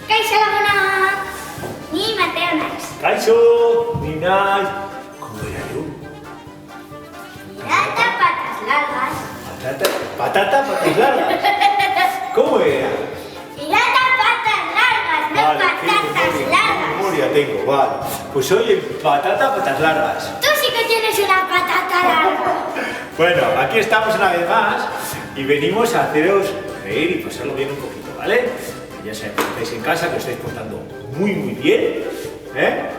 Kaixo lagunak, ni Mateo naiz. Kaixo, ni naiz. ¿Cómo era yo? Pirata patas largas. Patata, patas largas. ¿Cómo era? Pirata patas largas, no patatas qué largas. memoria tengo, vale. Pues soy el patata, patas largas. Tú sí que tienes una patata larga. Bueno, aquí estamos una vez más y venimos a haceros reír y pasarlo bien un poquito, ¿vale? Ya sabéis que estáis en casa, que os estáis portando muy bien, ¿eh?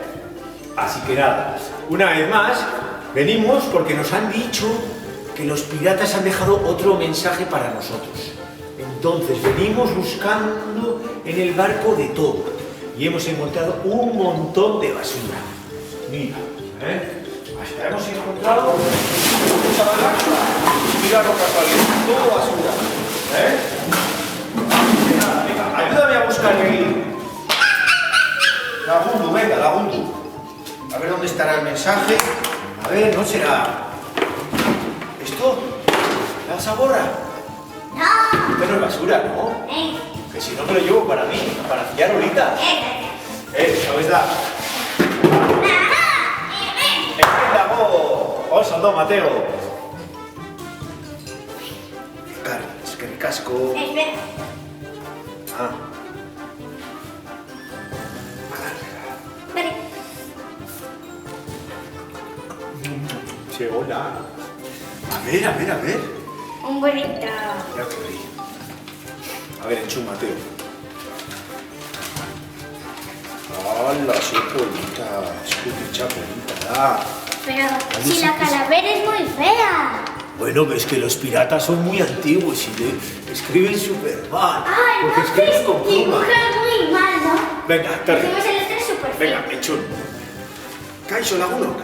Así que nada, una vez más venimos porque nos han dicho que los piratas han dejado otro mensaje para nosotros. Entonces venimos buscando en el barco de todo y hemos encontrado un montón de basura. Mira, ¿eh? Hasta hemos encontrado mucha basura. Mira lo que ha salido, todo basura, ¿eh? Venga, ayúdame a buscar ahí. Lagundu, venga, Lagundu. A ver dónde estará el mensaje. A ver, ¿no será esto? ¿La saborra? No. Esto no es basura, ¿no? Que si no me lo llevo para mí, para fiar ahorita. ¿Sabes dar? Oso, Mateo. Carnes, que ricasco. Espera. Ah. Vale. Sí, hola. A ver. Un burrito. Ya por ahí. A ver, enchu, Mateo. ¡Hala, qué bonita! ¡Qué dicha bonita! Pero si la calavera es muy fea. Bueno, es que los piratas son muy antiguos y escriben súper mal. Ay, porque no, escriben con pluma. dibujan muy mal, ¿no? Venga, Terry. Hacemos el estrés súper feo. Venga, enchun. Kaixo Lagunok.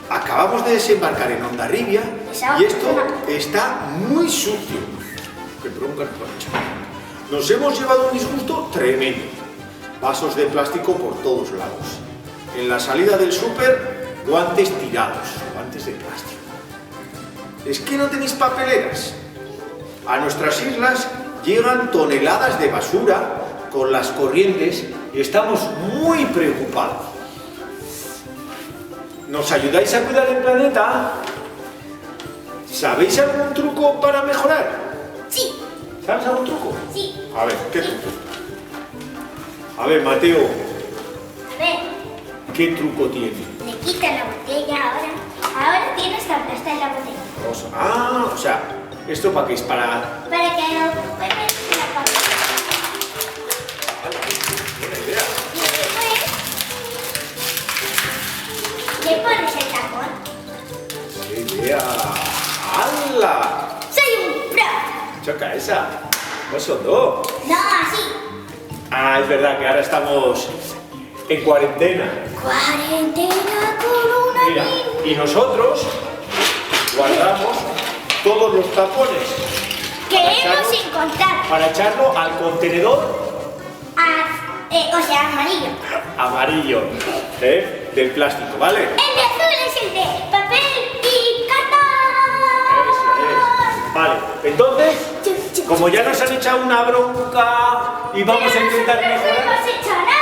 Acabamos de desembarcar en Hondarribia y esto está muy sucio. ¡Qué bronca nos va a echar! Nos hemos llevado un disgusto tremendo. Vasos de plástico por todos lados. En la salida del súper, guantes tirados, guantes de plástico. ¿Es que no tenéis papeleras? A nuestras islas llegan toneladas de basura con las corrientes y estamos muy preocupados. ¿Nos ayudáis a cuidar el planeta? ¿Sabéis algún truco para mejorar? Sí, ¿Sabes algún truco? sí. A ver, ¿qué truco? A ver, Mateo, A ver, ¿qué truco tiene? le quita la botella ahora. Ahora tienes que aplastar la botella. O sea, ¿esto para qué es? Para... Para que no vuelvas la parte. Buena idea. Y después le pones el tapón. ¡Qué idea! ¡Hala! ¡Soy un pro! ¡Choca esa! ¡Oso, no! No, así. Ah, es verdad que ahora estamos en cuarentena. Cuarentena con una Mira, niña. y nosotros guardamos todos los tapones Que hemos encontrado. para echarlo al contenedor O sea, amarillo. amarillo, ¿eh? Del plástico, ¿vale? El de azul es el de papel y Eso cartón. es. Vale, entonces, como ya nos han echado una bronca y vamos a intentar No mejorar... hemos hecho nada.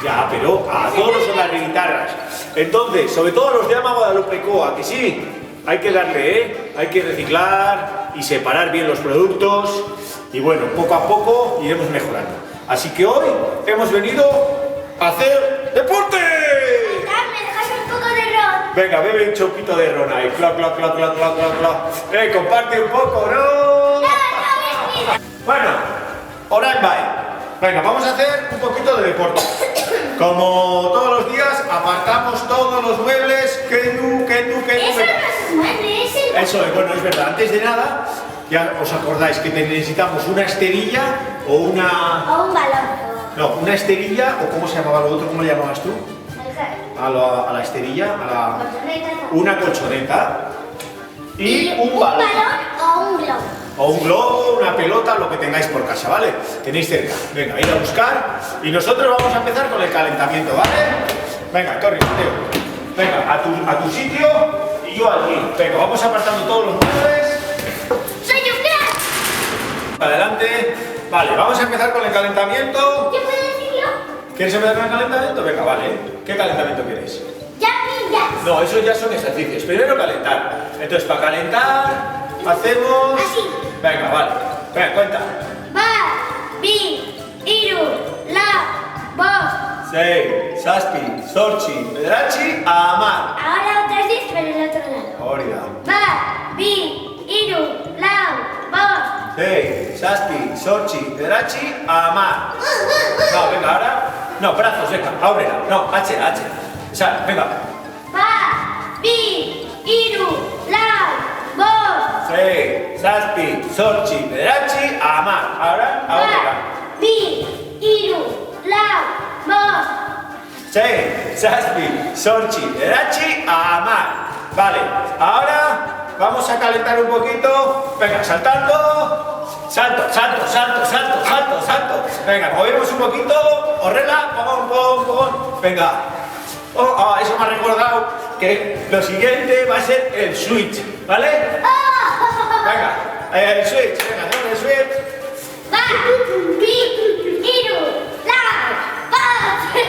Ya, pero a todos los guitarras. Entonces, sobre todo los de Ama Guadalupe Coa, que sí, hay que darle, ¿eh? Hay que reciclar y separar bien los productos. Y bueno, poco a poco iremos mejorando. Así que hoy hemos venido a hacer deporte. ¿Me dejas un poco de ron? Venga, bebe un chopito de ron ahí. Clac, clac, clac, clac, clac, clac, clac. Comparte un poco, ¿no? No, es mío. Bueno, ahora bye. Venga, vamos a hacer un poquito de deporte. Como todos los días, apartamos todos los muebles. Eso no se mueve, es el... Eso es, bueno, es verdad. Antes de nada, ya os acordáis que necesitamos una esterilla o una... O un balón. No, una esterilla, o ¿cómo se llamaba lo otro? ¿Cómo le llamabas tú? A la esterilla, una colchoneta y un balón. O un globo. O un globo, una pelota, lo que tengáis por casa, ¿vale? Tenéis cerca. Venga, ir a buscar. Y nosotros vamos a empezar con el calentamiento, ¿vale? Venga, Torri, Mateo. Venga, a tu sitio y yo aquí. Venga, vamos apartando todos los muebles. ¡Soy un crack! Adelante. Vale, vamos a empezar con el calentamiento. ¿Qué puedo decir yo? ¿Quieres empezar con el calentamiento? Venga, vale. ¿Qué calentamiento quieres? Jumping jacks. No, esos ya son ejercicios. Primero calentar. Entonces, para calentar, hacemos... Así. Venga, vale. Venga, cuenta. Bat, bi, hiru, lau, bost. 6, Zazpi, Zortzi, Bederatzi, Hamar. Ahora otras 10, pero en el otro lado. Hori da. Bat, bi, hiru, lau, bost. 6, Zazpi, Zortzi, Bederatzi, Hamar. No, venga, ahora... No, brazos, venga, ábrela. No, H. O sea, venga. Bat, bi, hiru, lau, bost. 6, Zazpi, Zortzi, Bederatzi, Hamar. Ahora, ábrela. Bat, bi, hiru, lau, bost. 6, Zazpi, Zortzi, Bederatzi, Hamar. Vale, ahora vamos a calentar un poquito. Venga, saltando. Salto. Venga, movemos un poquito. Horrela, pon. Venga. Eso me ha recordado que lo siguiente va a ser el switch, ¿vale? Venga, el switch. Venga, hacemos el switch. Bat, bi, hiru, lau, bost.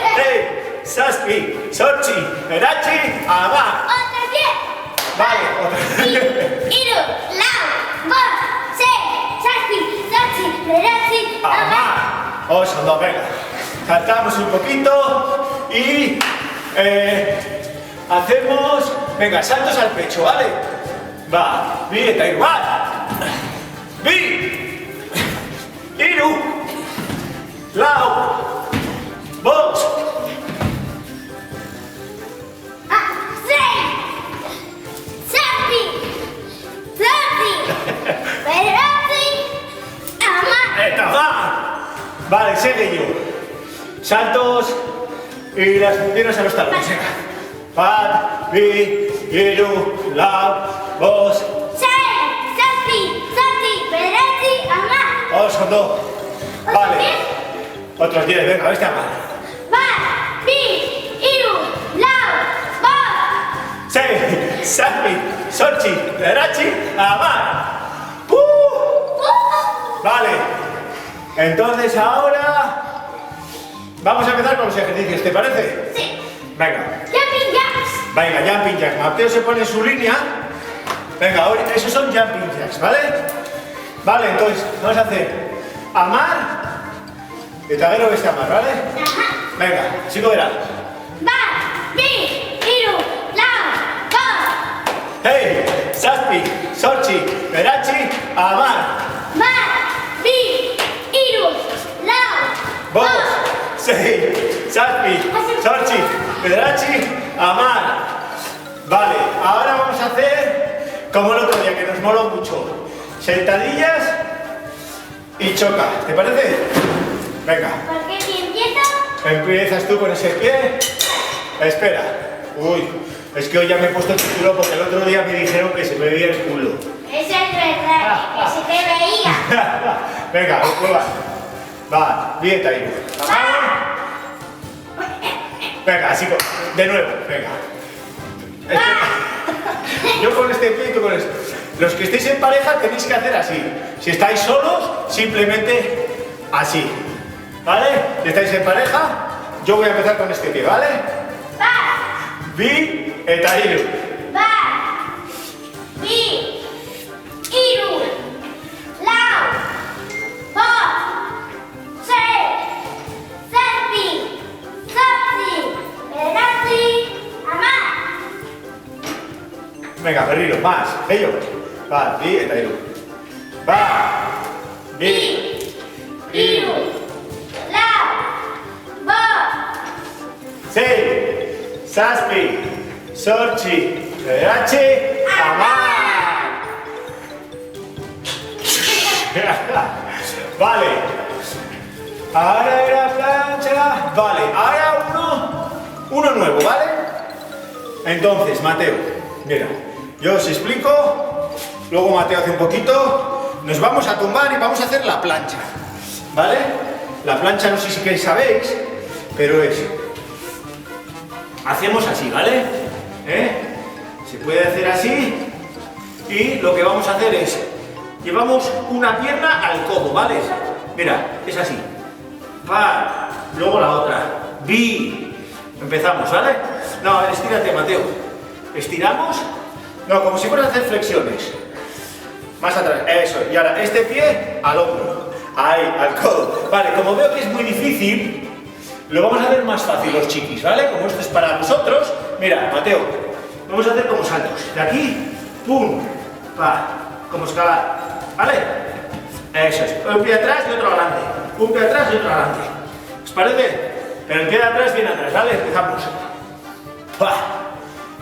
Zazpi, Zortzi, Bederatzi, Hamar. Otras 10. Vale, otra Bi, hiru, lau, bost. 6, Zazpi, Zortzi, Bederatzi, Hamar. Hamar. Son dos, venga. Saltamos un poquito y hacemos, venga, saltos al pecho, ¿vale? Va, bi eta hiru, bat. Bi, hiru, lau, bost. 6, Zazpi, Zortzi, Bederatzi, Hamar. Eta va. Vale, sigue yo. Saltos y las piernas a los talones. Venga. Bat, bi, hiru, lau, bost. 6, Zazpi, Zortzi, Bederatzi, Hamar. Son dos. Vale. Otros 10, venga, este Hamar. Bat, bi, hiru, lau, bost. 6, Zazpi, Zortzi, Bederatzi, Hamar. Vale. Entonces ahora vamos a empezar con los ejercicios, ¿te parece? Sí. Venga. Jumping jacks. Venga, jumping jacks. Mateo se pone en su línea. Venga, ahora esos son jumping jacks, ¿vale? Vale, entonces vamos a hacer Hamar. Eta gero beste Hamar, ¿vale? Ajá. Venga, sigo verá. Bat, bi, hiru, lau, bost. Hey, Zazpi, Zortzi, Bederatzi, Hamar. Bat, bi, hiru, lau, Bost. bost. 6, Zazpi, Zortzi, Bederatzi, Hamar. Vale, ahora vamos a hacer como el otro día, que nos moló mucho. Sentadillas y choca, ¿te parece? Venga, ¿Por qué si empiezo? empiezas tú con ese pie. Espera. Uy, es que hoy ya me he puesto el cinturón porque el otro día me dijeron que se me veía el culo. Eso es verdad, que se te veía. Venga, prueba. Va, bien ahí. Venga, así, de nuevo, venga. Yo con este pie y tú con este. Los que estéis en pareja tenéis que hacer así. Si estáis solos, simplemente así. ¿Vale? Si estáis en pareja, yo voy a empezar con este pie, ¿vale? Bat, Bi eta hiru. bat, bi, hiru, lau, bost. 6, Zazpi, Zortzi, Bederatzi, Hamar. Venga, Ferriro, más. Ello. Va, bi eta hiru. Va, bi, Bi, hiru, lau, bost. 6, Zazpi, Zortzi, Bederatzi, Hamar. Vale. Ahora era plancha. Vale, ahora uno nuevo, ¿vale? Entonces, Mateo, mira, yo os explico, luego Mateo hace un poquito, nos vamos a tumbar y vamos a hacer la plancha, ¿vale? La plancha no sé si sabéis, pero es, hacemos así, ¿vale? Se puede hacer así y lo que vamos a hacer es, llevamos una pierna al codo, ¿vale? Mira, es así. par, luego la otra, bi. Empezamos, ¿vale? No, estírate, Mateo. Estiramos. No, como si fueras a hacer flexiones. Más atrás, eso. Y ahora este pie al hombro. Ahí, al codo. Vale, como veo que es muy difícil, lo vamos a hacer más fácil los chiquis, ¿vale? Como esto es para nosotros. Mira, Mateo, vamos a hacer como saltos. De aquí, pum, pa, como escalar, ¿vale? Eso es. Un pie atrás y otro adelante. Un pie atrás y otro adelante. ¿Os parece? Pero el pie de atrás viene atrás, ¿vale? Empezamos. ¡Pah!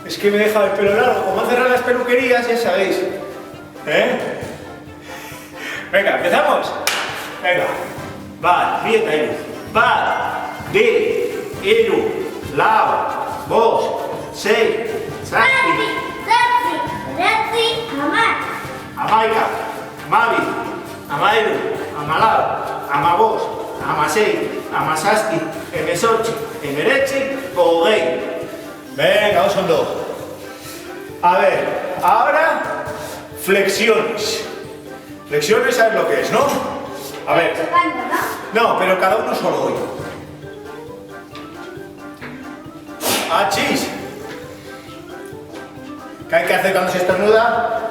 Es que me he dejado el pelo largo. Como han cerrado las peluquerías, ya sabéis. ¿Eh? Venga, empezamos. Venga. Va, bien, Tairu. Va, de, Eru, lao, vos, sei, saki, amaika, amabi, amairu, amalao, amabos, amasei, amasasti, emesochi, emerechi, ogei. Venga, vamos con dos. A ver, ahora flexiones. Flexiones, ¿sabes lo que es, no? A ver. No, pero cada uno solo hoy. ¡Achis! ¿Qué hay que hacer cuando se estornuda?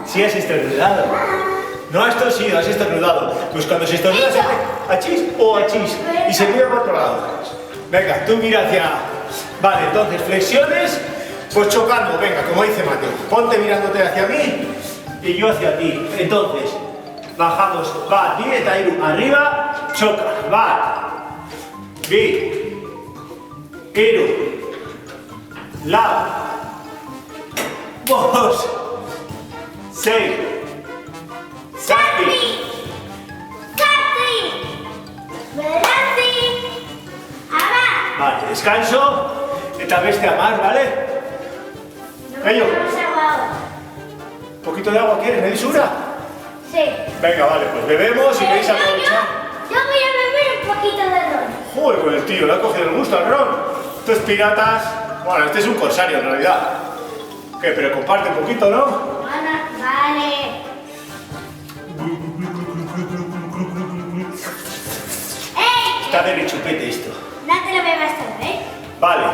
Sí, has estornudado. No has tosido, has estornudado. Pues cuando se estornuda se hace achis o achis. Y se mira para otro lado. Venga, tú mira hacia... Vale, entonces, flexiones, pues chocando. Venga, como dice Mateo. Ponte mirándote hacia mí y yo hacia ti. Entonces, bajamos. Va, di, Tairu. Arriba, choca. Va. Vi. Eru. La. Vos. Sei. Saki. Vale, descanso. Eta beste amar, ¿vale? Ello. ¿Un poquito de agua quieres? ¿Me dis una? Sí. Venga, vale, pues bebemos y queréis aprovechar. Yo voy a beber un poquito de ron. Joder, con el tío, le ha cogido el gusto al ron. Estos piratas. Bueno, este es un corsario en realidad. ¿Qué? Pero comparte un poquito, ¿no? Vale. ¡Ey! Está de rechupete esto. No te lo bebas todo, ¿eh? Vale.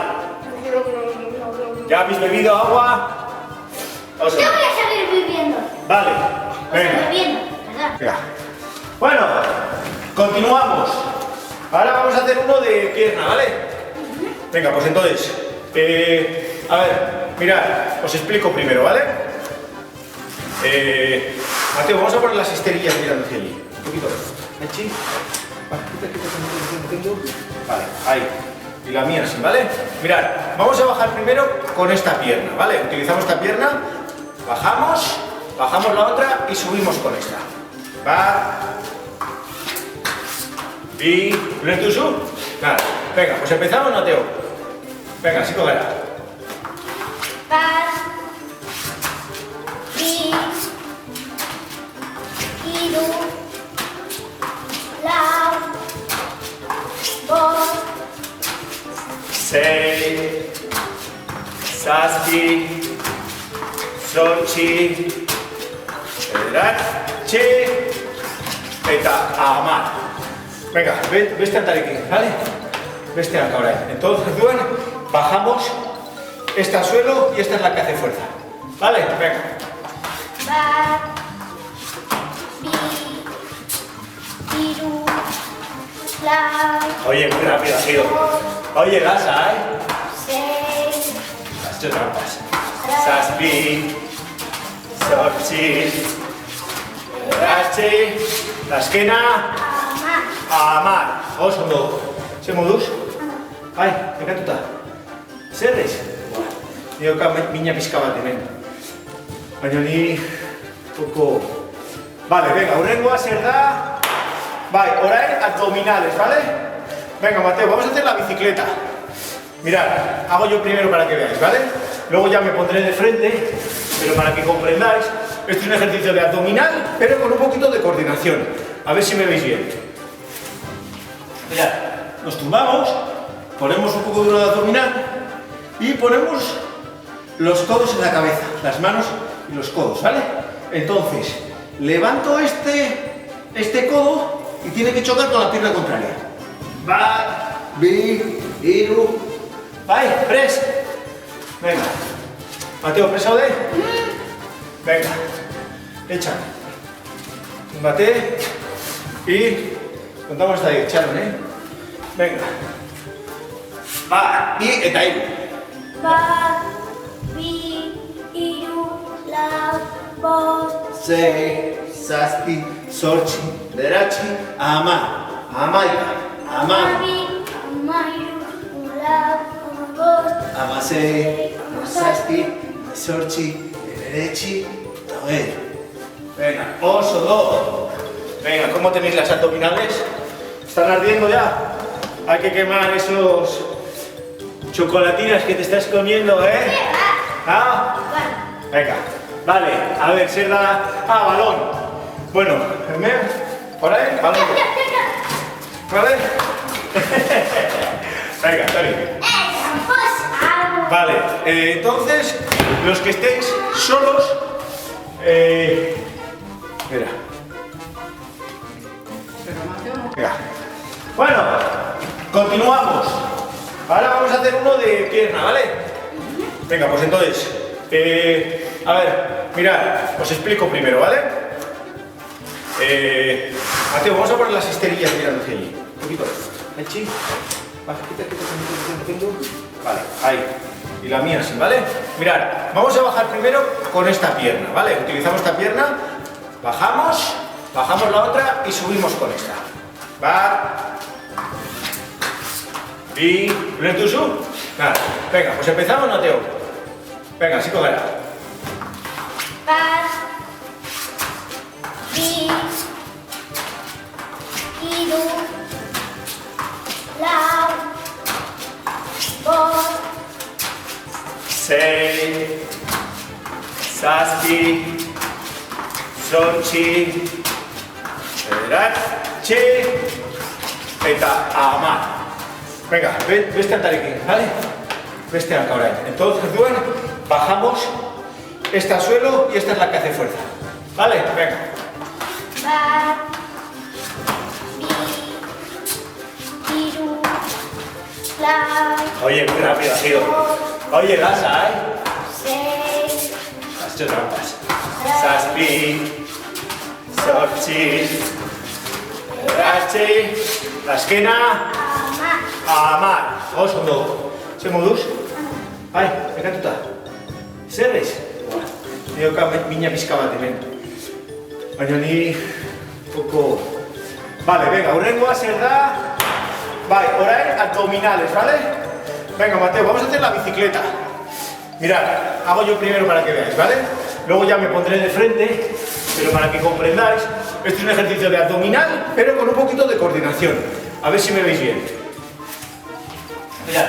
¿Ya habéis bebido agua? Yo voy a seguir viviendo. Vale. O sea, Venga. bebiendo, perdón. Venga. Bueno, continuamos. Ahora vamos a hacer uno de pierna, ¿vale? Venga, pues entonces, a ver, mirad, os explico primero, ¿vale? Mateo, vamos a poner las esterillas mirando hacia allí. Un poquito. Ahí, vale, ahí. Y la mía sí, ¿vale? Mirad, vamos a bajar primero con esta pierna, ¿vale? Utilizamos esta pierna, bajamos, bajamos la otra y subimos con esta. Va. Y... ¿Ves tú sub? Nada. Venga, pues empezamos, Mateo. Venga, así cogerá. Paz. Bi. Iru. Lau. Vos. Sei. Sasti. Sorchi. Erachi. Eta amar. Venga, veste a aquí, ¿vale? Veste acá ahora. Entonces, bajamos esta al suelo y esta es la que hace fuerza. ¿Vale? Venga. Ba. Bi. Iru. Lau. Oye, muy rápido ha sido. Oye, gasa, ¿eh? Sei. Has hecho trampas. Saspi. Sorchi. Erachi. La esquina. Amar. Oso. Se modus? Ai, nekatuta. Zerrez? Nioka mina pizka bat hemen. Baina ni poco... Vale, venga, hurrengoa zer da... Vale, orain abdominales, ¿vale? Venga, Mateo, vamos a hacer la bicicleta. Mirad, hago yo primero para que veáis, ¿vale? Luego ya me pondré de frente, pero para que comprendáis, esto es un ejercicio de abdominal, pero con un poquito de coordinación. A ver si me veis bien. Mirad, nos tumbamos, ponemos un poco duro de abdominal y ponemos los codos en la cabeza, las manos y los codos, ¿vale? Entonces, levanto este codo y tiene que chocar con la pierna contraria. Bat, bi, hiru. Vai, pres. Venga. Mateo, presa de. Venga. Echa. Bate. Y contamos hasta 10, Sharon, Venga. Va, bi, eta hiru. Bat, bi, hiru, lau, bost. Sei, zazpi, zortzi, bederatzi, hamar, hamaika, hamabi, Hamairu, lau, hamabost. hamasei, hamazazpi, hemezortzi, hemeretzi, eta hogei. Venga, oso do. Venga, ¿cómo tenéis las abdominales? ¿Están ardiendo ya? Hay que quemar esos chocolatinas que te estás comiendo, ¿Ah? Venga, vale, a ver, Serda. Ah, balón. Bueno, por ahí, balón. ¿Vale? Venga, Tony. Vale, entonces, los que estéis solos, mira. Venga. Bueno, continuamos. Ahora vamos a hacer uno de pierna, ¿vale? Venga, pues entonces, a ver, mirad, os explico primero, ¿vale? Mateo, vamos a poner las esterillas mirando hacia allí. Un poquito. Echi. Baja, quita. Vale, ahí. Y la mía así, ¿vale? Mirad, vamos a bajar primero con esta pierna, ¿vale? Utilizamos esta pierna, bajamos la otra y subimos con esta. Va. Y... Nada. Venga, pues empezamos, Mateo. Venga, así cogerá. Bat, bi, hiru, lau, bost. Sei, zazpi, zortzi, bederatzi, eta hamar. Venga, beste hantarekin, ¿vale? Beste hanka orain. Entonces, Duen, bajamos esta al suelo y esta es la que hace fuerza. ¿Vale? Venga. Bat, bi, hiru, lau, Oye, muy rápido ha sido. Oye, Lasa, sei, Has hecho trampas. Zazpi, zortzi, bederatzi, la esquena, hamar. hamar. Oso ondo. Ze moduz? Bai, bekatuta. Zerrez? Nioka mina pizka bat hemen. Baina ni... poco... Vale, venga, hurrengoa zer da... Bai, orain abdominales, ¿vale? Venga, Mateo, vamos a hacer la bicicleta. Mirad, hago yo primero para que veáis, ¿vale? Luego ya me pondré de frente, pero para que comprendáis, este es un ejercicio de abdominal, pero con un poquito de coordinación. A ver si me veis bien. Mirad,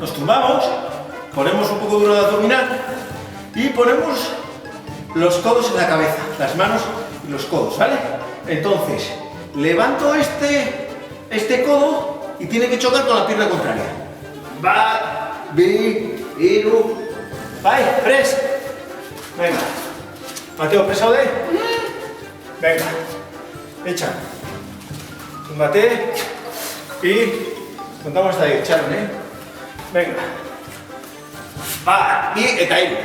nos tumbamos, ponemos un poco duro de abdominal y ponemos los codos en la cabeza, las manos y los codos, ¿vale? Entonces, levanto este codo y tiene que chocar con la pierna contraria. Bat, bi, hiru. Vai, pres. Venga. Mateo, presa de. Venga. Echa. Túmbate. Y contamos hasta 10, Sharon, Venga. Va, bi, eta hiru.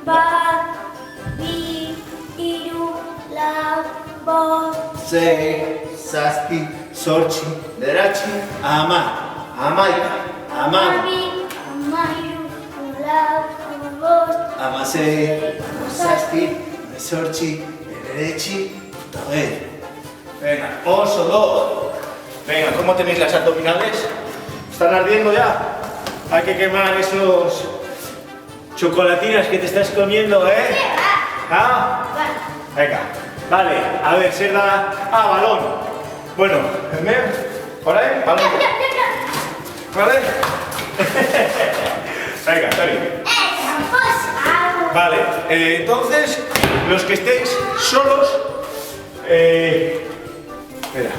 Bat, bi, hiru, lau, bost. Sei, zazpi, zortzi, bederatzi, hamar, hamaika, hamabi, Hamairu, lau, hamabost. hamasei, hamazazpi, hemezortzi, hemeretzi, eta hogei. Venga, oso do. Venga, ¿cómo tenéis las abdominales? ¿Están ardiendo ya? Hay que quemar esos chocolatinas que te estás comiendo, ¿Ah? Venga, vale, a ver, Serda. Ah, balón. Bueno, por ahí, balón. ¿Vale? Venga, Tony. Vale, entonces, los que estéis solos, espera.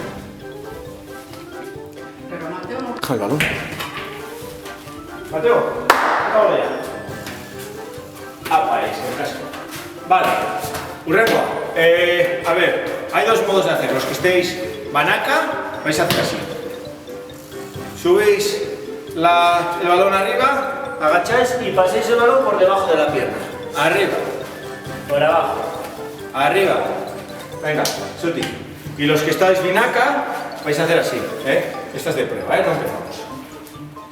Pero Mateo no. Deja el balón. Mateo, acabo ya. Ah, vale, el casco. Vale, Urrengo, a ver, hay dos modos de hacer. Los que estéis banaca, vais a hacer así. Subéis el balón arriba, agacháis y paséis el balón por debajo de la pierna. Arriba, por abajo, arriba. Venga, Suti. Y los que estáis binaca, vais a hacer así, ¿eh? Esta es de prueba, ¿eh? No empezamos.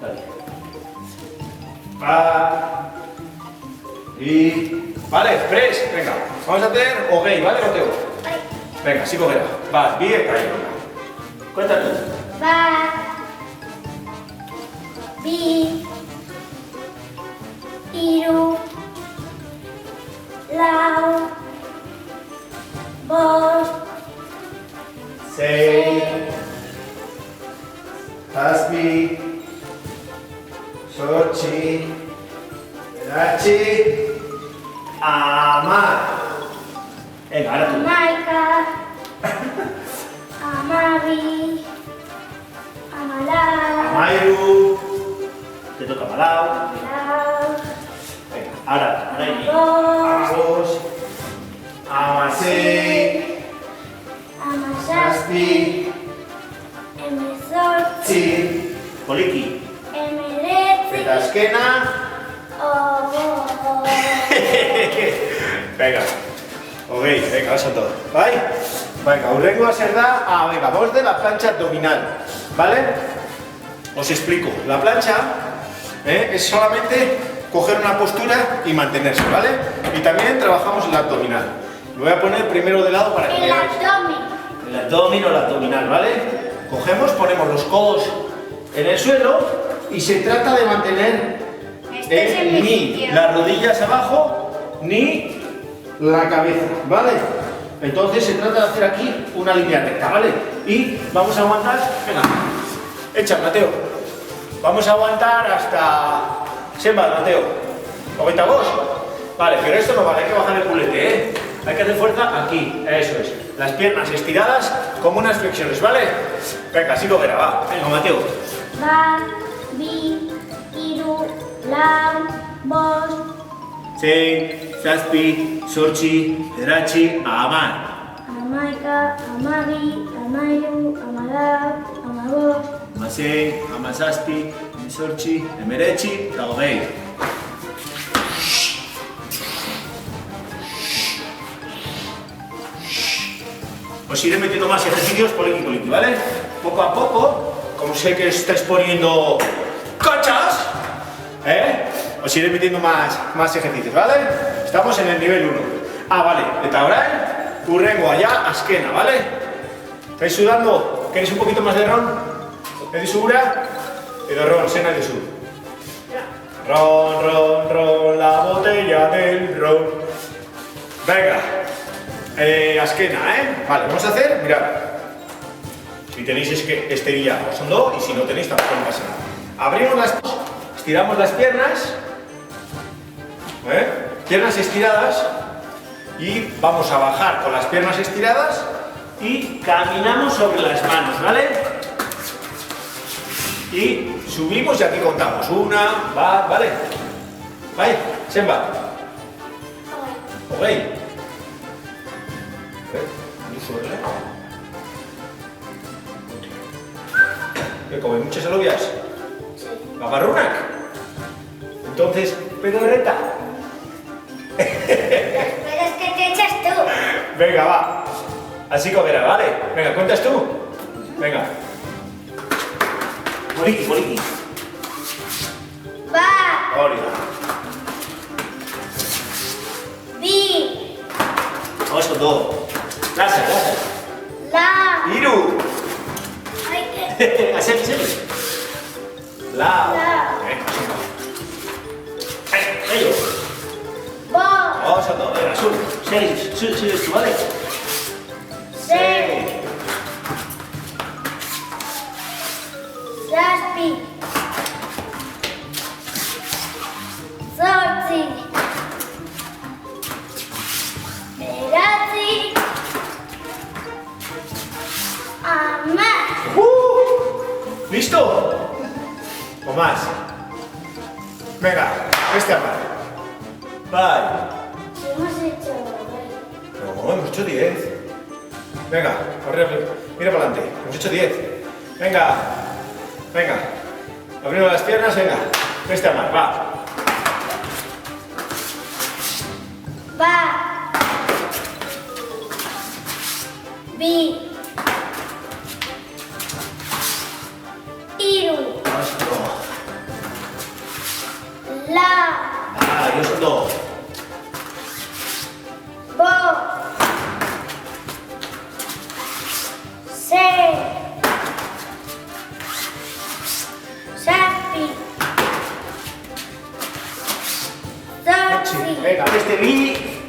Dale. Y... Vale, press, venga. Vamos a hacer ok, ¿vale, Mateo? Vale. Venga, sí cogerá. Va, bien, ahí. Cuéntame. Va. Bi. Iru. Lau. Bos. Sei. Tasbi. Sochi. Rachi. Amar. Venga, ahora tú. Maika. Amari. Amalau. Amairu. Te toca Malau. Amalau. Venga, ahora. Amagos. Amagos. Amasei. Amasasti. Emezortzi. Sí. Poliki. Emeretzi. Petaskena. Ogo. Venga. Ok, venga, eso todo. ¿Vale? Venga, urrengo a ser da. Venga, vamos de la plancha abdominal. ¿Vale? Os explico. La plancha es solamente coger una postura y mantenerse, ¿vale? Y también trabajamos el abdominal. Lo voy a poner primero de lado para que El veáis. abdomen. El abdomen o el abdominal, ¿vale? Cogemos, ponemos los codos en el suelo y se trata de mantener ni las rodillas abajo ni la cabeza, ¿vale? Entonces se trata de hacer aquí una línea recta, ¿vale? Y vamos a aguantar, venga, echa Mateo, vamos a aguantar hasta Semba, Mateo, 92, vale, pero esto no vale, hay que bajar el culete, ¿eh? Hay que hacer fuerza aquí, eso es, las piernas estiradas como unas flexiones, ¿vale? Venga, así lo verá, va, venga Mateo. Va. Bi. Iru. Lau. Bos. Sei, Zazpi, Sortzi, Bederatzi, Amar. Amaika. Amabi. Amairu. Amalau. Amagos. Amasei, Amazazpi, Emezortzi, Emeretzi, eta hogei. Os iré metiendo más ejercicios poliki, ¿vale? Poco a poco, como sé que estáis poniendo cachas, os iré metiendo más ejercicios, ¿vale? Estamos en el nivel 1. Vale, eta orain, urrengo allá, askena, ¿vale? ¿Estáis sudando? ¿Queréis un poquito más de ron? ¿Queréis segura? Edo ron, sena de sur. Ron, la botella del ron. Venga. Askena, Vale, vamos a hacer, mirad. Si tenéis este día, os ando, y si no tenéis, tampoco pasa nada. Abrimos estiramos las piernas, piernas estiradas, y vamos a bajar con las piernas estiradas y caminamos sobre las manos, ¿vale? Y subimos y aquí contamos. Una, va, ¿vale? ¿Vale? Semba. Ok. ¿Qué come? ¿Muchas alubias? Sí. ¿Gabarrunak? Entonces, pedorreta. Pero es que te echas tú. Venga, va. Así cogerá, ¿vale? Venga, ¿cuentas tú? Venga. Poliki. Va. Oliva. Bi. Vamos con todo. Lasa. La. Iru. Ay, que. Así. La. La. Ello. Bo. Vamos a todo. Venga, sube. Sube, ¿vale? Se. Zazpi. Zortzi. Bederatzi. Hamar. ¿Listo? O más. Venga, aparte. Bye. ¿Qué hemos hecho? No, hemos hecho 10. Venga, corre. Mira para adelante. Hemos hecho 10. Venga. Venga. Abrimos las piernas, venga. Presta más, va. Va. Bi. Iru. La. Ah, yo soy dos. Bo. Se. Sapi. Zoxi. Venga, este bi.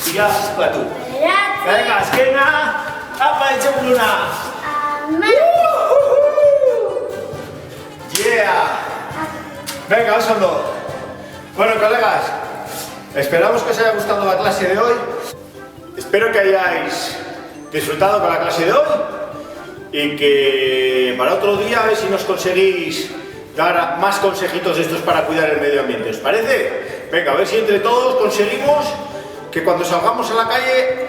Y ya, va tú. Beratzi. Venga, esquena. Apa, hecho una. Ama. Yeah. Venga, vamos andando. Bueno, colegas, esperamos que os haya gustado la clase de hoy. Espero que hayáis disfrutado con la clase de hoy y que para otro día a ver si nos conseguís dar más consejitos de estos para cuidar el medio ambiente. ¿Os parece? Venga, a ver si entre todos conseguimos que cuando salgamos a la calle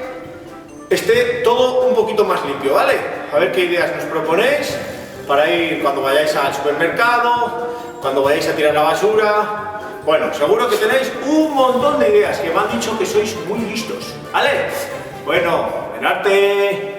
esté todo un poquito más limpio, ¿vale? A ver qué ideas nos proponéis para ir cuando vayáis al supermercado, cuando vayáis a tirar la basura. Bueno, seguro que tenéis un montón de ideas, que me han dicho que sois muy listos, ¿vale? Bueno, en arte.